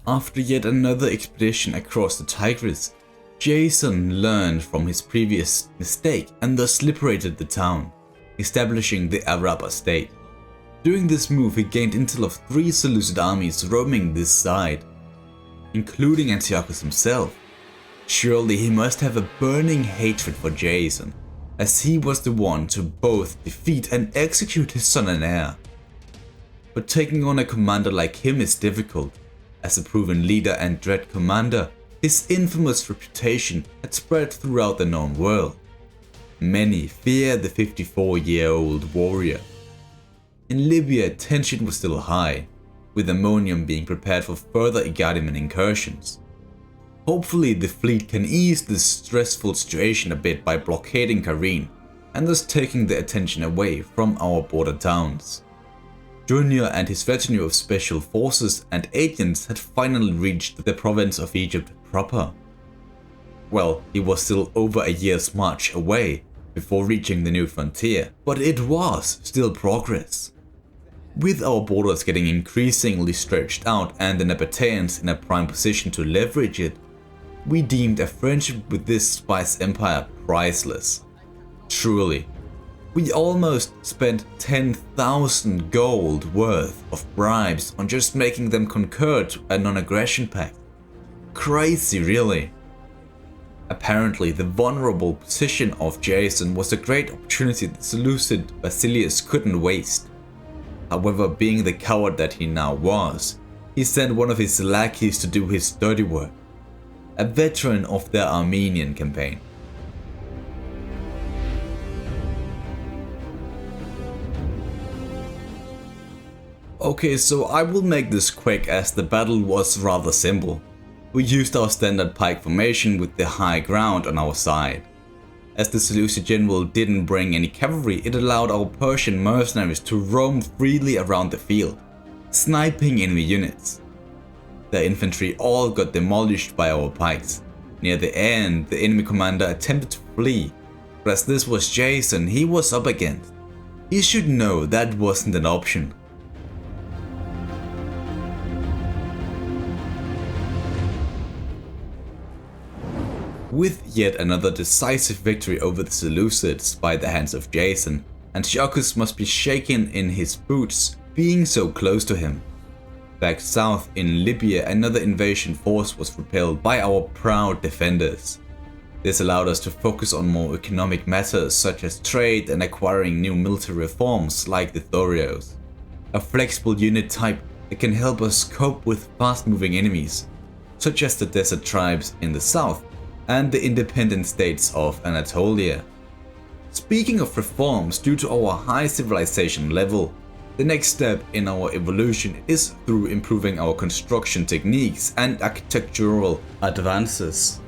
After yet another expedition across the Tigris, Iason learned from his previous mistake and thus liberated the town, establishing the Arab state. During this move he gained intel of 3 Seleucid armies roaming this side, including Antiochus himself. Surely he must have a burning hatred for Iason, as he was the one to both defeat and execute his son and heir. But taking on a commander like him is difficult. As a proven leader and dread commander, his infamous reputation had spread throughout the known world. Many fear the 54-year-old warrior. In Libya, tension was still high, with ammonium being prepared for further Igharimen incursions. Hopefully the fleet can ease this stressful situation a bit by blockading Igharimen and thus taking the attention away from our border towns. Junior and his retinue of special forces and agents had finally reached the province of Egypt proper. Well, he was still over a year's march away before reaching the new frontier, but it was still progress. With our borders getting increasingly stretched out and the Nabateans in a prime position to leverage it, we deemed a friendship with this spice empire priceless. Truly, we almost spent 10,000 gold worth of bribes on just making them concur to a non-aggression pact. Crazy, really. Apparently, the vulnerable position of Iason was a great opportunity the Seleucid Basilius couldn't waste. However, being the coward that he now was, he sent one of his lackeys to do his dirty work, a veteran of the Armenian campaign. Okay, so I will make this quick as the battle was rather simple. We used our standard pike formation with the high ground on our side. As the Seleucid general didn't bring any cavalry, it allowed our Persian mercenaries to roam freely around the field, sniping enemy units. The infantry all got demolished by our pikes. Near the end, the enemy commander attempted to flee, but as this was Iason he was up against. He should know that wasn't an option. With yet another decisive victory over the Seleucids by the hands of Iason, Antiochus must be shaken in his boots being so close to him. Back south in Libya, another invasion force was repelled by our proud defenders. This allowed us to focus on more economic matters such as trade and acquiring new military reforms like the Thorios, a flexible unit type that can help us cope with fast-moving enemies, such as the desert tribes in the south and the independent states of Anatolia. Speaking of reforms, due to our high civilization level, the next step in our evolution is through improving our construction techniques and architectural advances.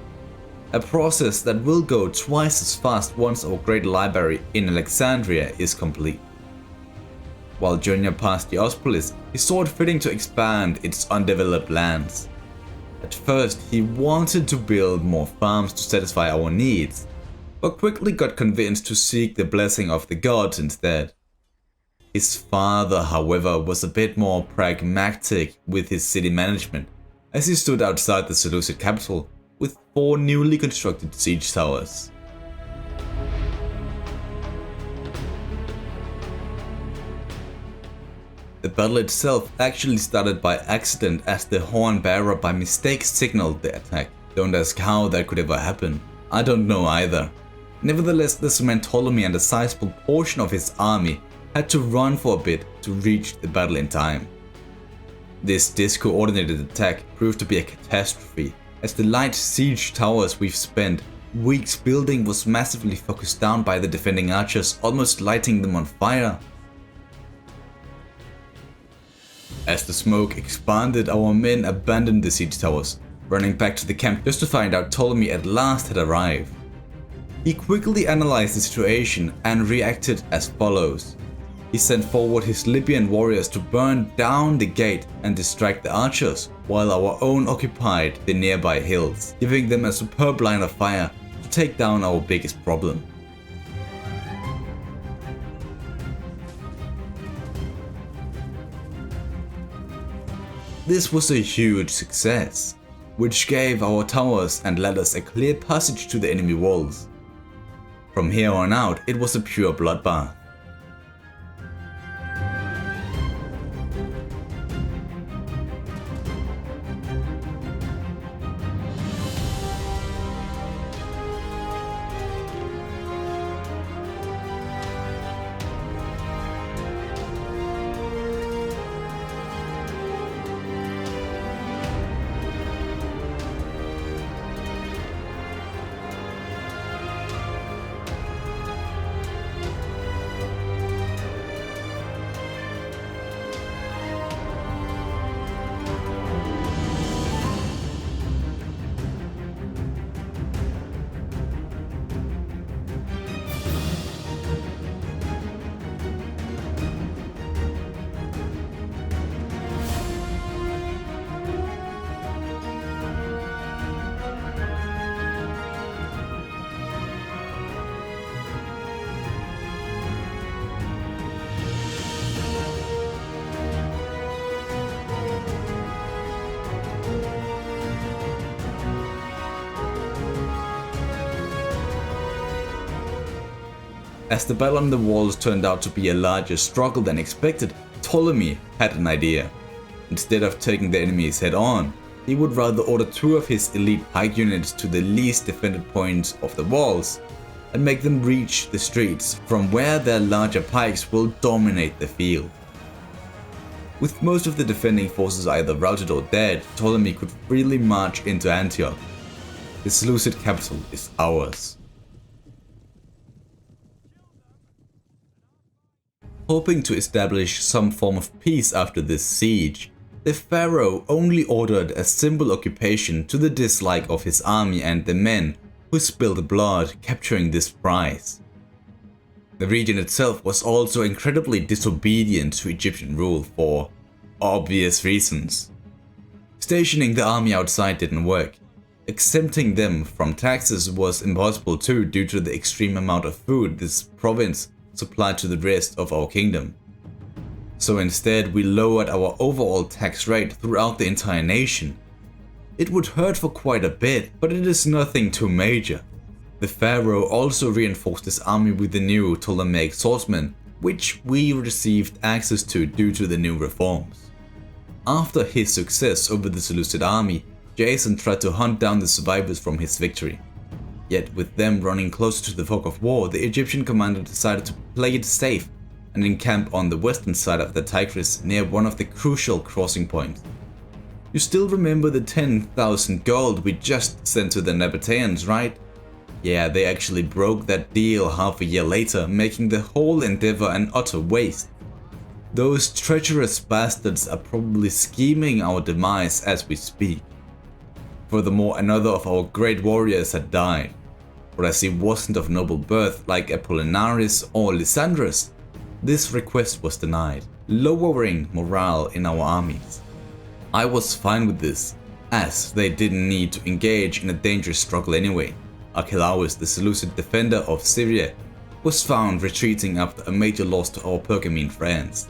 A process that will go twice as fast once our great library in Alexandria is complete. While Junior passed the Ospolis, he saw it fitting to expand its undeveloped lands. At first, he wanted to build more farms to satisfy our needs, but quickly got convinced to seek the blessing of the gods instead. His father, however, was a bit more pragmatic with his city management, as he stood outside the Seleucid capital with 4 newly constructed siege towers. The battle itself actually started by accident as the horn bearer by mistake signaled the attack. Don't ask how that could ever happen. I don't know either. Nevertheless, this meant Ptolemy and a sizable portion of his army had to run for a bit to reach the battle in time. This discoordinated attack proved to be a catastrophe, as the light siege towers we've spent weeks building was massively focused down by the defending archers, almost lighting them on fire. As the smoke expanded, our men abandoned the siege towers, running back to the camp just to find out Ptolemy at last had arrived. He quickly analyzed the situation and reacted as follows. He sent forward his Libyan warriors to burn down the gate and distract the archers, while our own occupied the nearby hills, giving them a superb line of fire to take down our biggest problem. This was a huge success, which gave our towers and ladders a clear passage to the enemy walls. From here on out, it was a pure bloodbath. As the battle on the walls turned out to be a larger struggle than expected, Ptolemy had an idea. Instead of taking the enemies head on, he would rather order 2 of his elite pike units to the least defended points of the walls and make them reach the streets from where their larger pikes will dominate the field. With most of the defending forces either routed or dead, Ptolemy could freely march into Antioch. The Seleucid capital is ours. Hoping to establish some form of peace after this siege, the pharaoh only ordered a simple occupation to the dislike of his army and the men who spilled blood capturing this prize. The region itself was also incredibly disobedient to Egyptian rule for obvious reasons. Stationing the army outside didn't work. Exempting them from taxes was impossible too due to the extreme amount of food this province supplied to the rest of our kingdom. So instead we lowered our overall tax rate throughout the entire nation. It would hurt for quite a bit, but it is nothing too major. The pharaoh also reinforced his army with the new Ptolemaic swordsmen, which we received access to due to the new reforms. After his success over the Seleucid army, Iason tried to hunt down the survivors from his victory. Yet with them running closer to the fog of war, the Egyptian commander decided to play it safe and encamp on the western side of the Tigris near one of the crucial crossing points. You still remember the 10,000 gold we just sent to the Nabateans, right? Yeah, they actually broke that deal half a year later, making the whole endeavor an utter waste. Those treacherous bastards are probably scheming our demise as we speak. Furthermore, another of our great warriors had died. But as he wasn't of noble birth like Apollinaris or Lysandrus, this request was denied, lowering morale in our armies. I was fine with this, as they didn't need to engage in a dangerous struggle anyway. Archelaus, the Seleucid defender of Syria, was found retreating after a major loss to our Pergamene friends.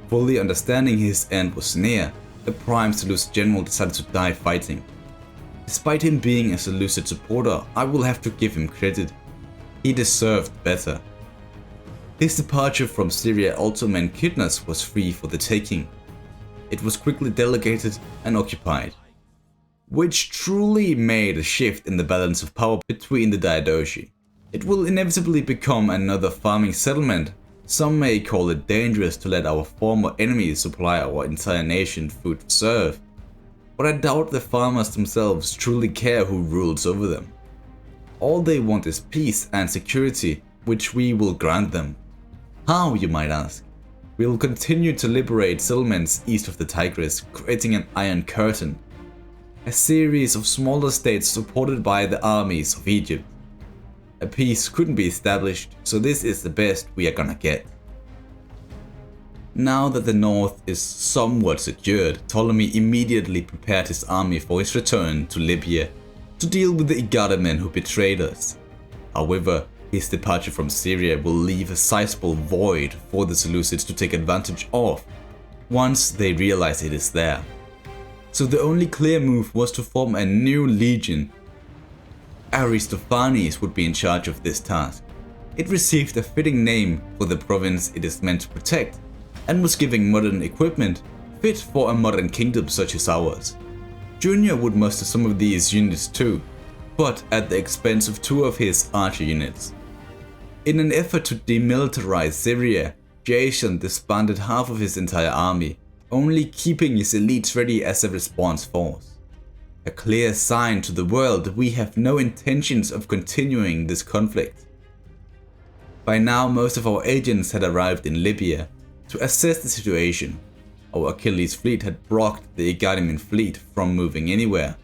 Fully understanding his end was near, the prime Seleucid general decided to die fighting. Despite him being a Seleucid supporter, I will have to give him credit. He deserved better. His departure from Syria also meant Kidnas was free for the taking. It was quickly delegated and occupied, which truly made a shift in the balance of power between the Diadochi. It will inevitably become another farming settlement. Some may call it dangerous to let our former enemies supply our entire nation food to serve. But I doubt the farmers themselves truly care who rules over them. All they want is peace and security, which we will grant them. How, you might ask? We will continue to liberate settlements east of the Tigris, creating an Iron Curtain, a series of smaller states supported by the armies of Egypt. A peace couldn't be established, so this is the best we are gonna get. Now that the north is somewhat secured, Ptolemy immediately prepared his army for his return to Libya to deal with the Igharimen who betrayed us. However, his departure from Syria will leave a sizable void for the Seleucids to take advantage of once they realize it is there. so the only clear move was to form a new legion. Aristophanes would be in charge of this task. It received a fitting name for the province it is meant to protect, and was given modern equipment fit for a modern kingdom such as ours. Junior would muster some of these units too, but at the expense of 2 of his archer units. In an effort to demilitarize Syria, Iason disbanded half of his entire army, only keeping his elites ready as a response force. A clear sign to the world that we have no intentions of continuing this conflict. By now most of our agents had arrived in Libya to assess the situation. Our Achilles fleet had blocked the Igharimen fleet from moving anywhere.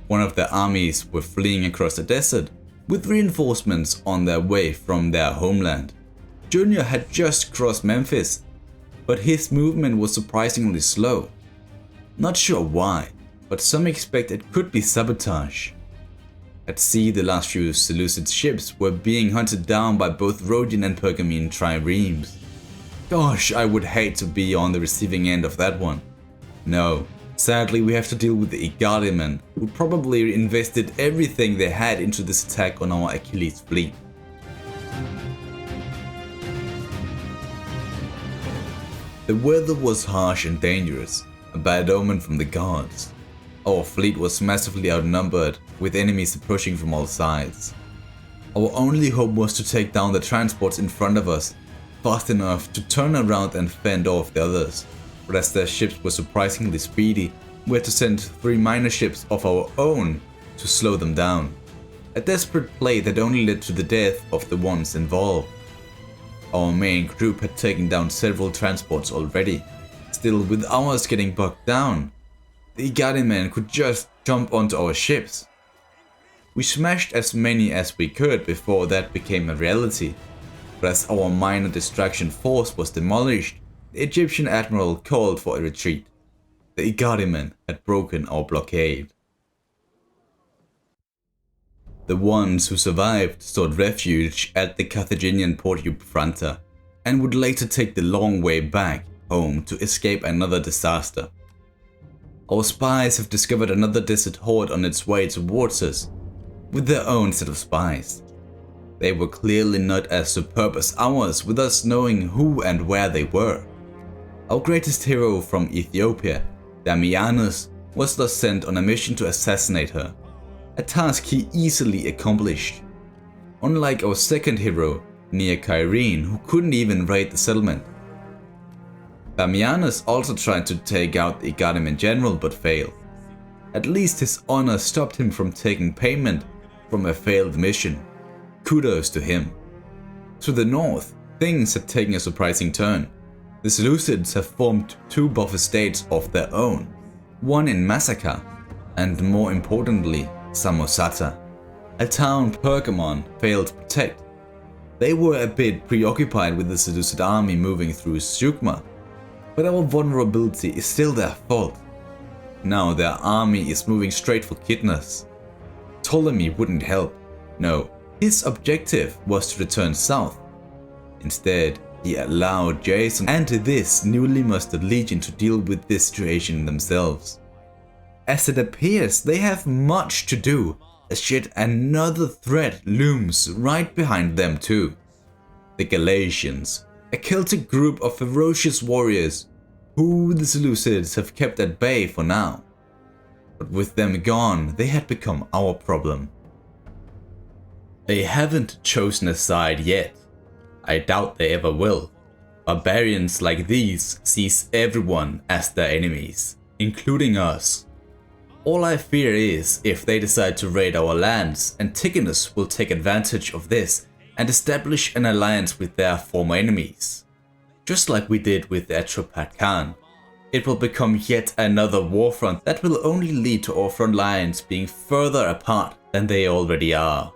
One of their armies were fleeing across the desert, with reinforcements on their way from their homeland. Junior had just crossed Memphis, but his movement was surprisingly slow. Not sure why, but some expect it could be sabotage. At sea, the last few Seleucid ships were being hunted down by both Rhodian and Pergamene triremes. Gosh, I would hate to be on the receiving end of that one. No, sadly we have to deal with the Igharimen, who probably invested everything they had into this attack on our Achilles fleet. The weather was harsh and dangerous, a bad omen from the gods. Our fleet was massively outnumbered, with enemies approaching from all sides. Our only hope was to take down the transports in front of us fast enough to turn around and fend off the others, but as their ships were surprisingly speedy, we had to send 3 minor ships of our own to slow them down. A desperate play that only led to the death of the ones involved. Our main group had taken down several transports already, still with ours getting bogged down. The Igharimen could just jump onto our ships. We smashed as many as we could before that became a reality. But as our minor distraction force was demolished, the Egyptian admiral called for a retreat. The Igharimen had broken our blockade. The ones who survived sought refuge at the Carthaginian port Euphrantia, and would later take the long way back home to escape another disaster. Our spies have discovered another desert horde on its way towards us, with their own set of spies. They were clearly not as superb as ours, with us knowing who and where they were. Our greatest hero from Ethiopia, Damianus, was thus sent on a mission to assassinate her, a task he easily accomplished. Unlike our second hero, Igharimen, who couldn't even raid the settlement. Damianus also tried to take out the Igharimen general but failed. At least his honor stopped him from taking payment from a failed mission. Kudos to him. To the north, things had taken a surprising turn. The Seleucids have formed 2 buffer states of their own, one in Massacre, and more importantly, Samosata, a town Pergamon failed to protect. They were a bit preoccupied with the Seleucid army moving through Sukma, but our vulnerability is still their fault. Now their army is moving straight for Kidnas. Ptolemy wouldn't help. No, his objective was to return south. Instead, he allowed Iason and this newly mustered legion to deal with this situation themselves. As it appears, they have much to do, as yet another threat looms right behind them too. The Galatians, a Celtic group of ferocious warriors who the Seleucids have kept at bay for now. But with them gone, they had become our problem. They haven't chosen a side yet. I doubt they ever will. Barbarians like these sees everyone as their enemies, including us. All I fear is if they decide to raid our lands, Antigonus will take advantage of this and establish an alliance with their former enemies. Just like we did with Atropat Khan. It will become yet another war front that will only lead to our front lines being further apart than they already are.